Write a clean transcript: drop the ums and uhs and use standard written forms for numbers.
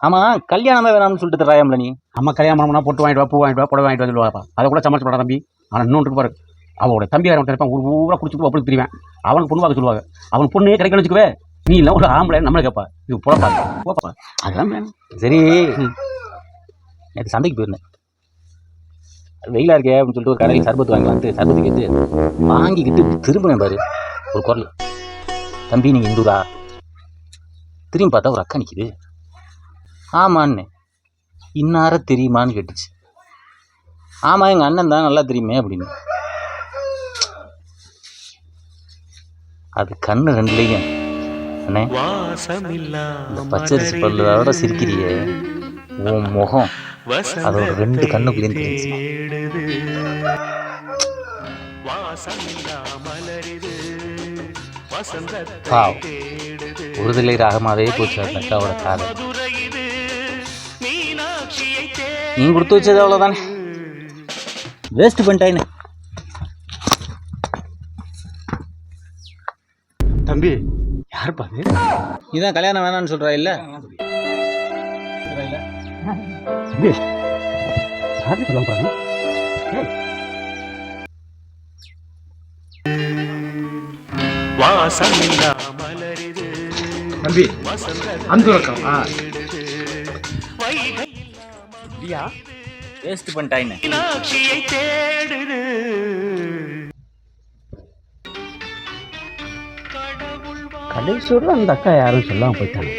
ஆமாம் கல்யாணமே வேணாம்னு சொல்லிட்டு தராயம்ல நீ. அம்மா கல்யாணம் பண்ணா பொட்டு வாங்கிட்டு வா, பூ வாங்கிட்டு வா, புடவை வாங்கிட்டு வந்து சொல்லுவாப்பா. அதை கூட சமாளிச்சு போடா தம்பி. ஆனால் இன்னொன்று பாரு, அவனோட தம்பி யாரும் இருப்பான், ஒரு ஊராக குடிச்சிட்டு அப்படி தெரியும். அவனுக்கு பொண்ணு பார்க்க சொல்லுவாங்க. அவனுக்கு பொண்ணே கிடைக்கணும்னு வச்சுக்கவே, நீ இல்லை ஒரு ஆம்பளை நம்மளை கேட்பா, இது புறப்பா போப்பா. அதெல்லாம் வேணும். சரி, நேற்று சந்தைக்கு போயிருந்தேன். வெயிலாக இருக்கே அப்படின்னு சொல்லிட்டு ஒரு கடையில் சர்பத்து வாங்கலான்ட்டு சர்பத்து கேட்டு வாங்கிக்கிட்டு திரும்பினேன் பாரு, ஒரு குரல், தம்பி நீங்கள் இந்துரா? திரும்பி பார்த்தா ஒரு அக்கா நிற்கிது. ஆமான்னு, இன்னார தெரியுமான்னு கேட்டுச்சு. ஆமாம் எங்கள் அண்ணன் தான், நல்லா தெரியுமே அப்படின்னு. அது கண்ணு ரெண்டுலேயும், அண்ணே இந்த பச்சரிசி பல்லோட சிரிக்கிறியே, உன் முகம் அதோட ரெண்டு கண்ணுக்குள்ளேயும் தெரிஞ்சு. உறுதலை ராகமாவே போச்சு அந்த அக்காவோட காதல். நீ கொடுத்து வச்சது அவ்வளோதானே, வேஸ்ட் பண்ணிட்டாயின்னு. தம்பி யார் பாரு, இதான் கல்யாணம் வேணான்னு சொல்கிறா இல்லை? தம்பி யாரு சொல்ல பாருங்க. தம்பி அந்த வேஸ்ட் பண்ணிட்டாயின்னு. கடைசியோட அந்த அக்கா யாரும் சொல்லாம போயிட்டாங்க.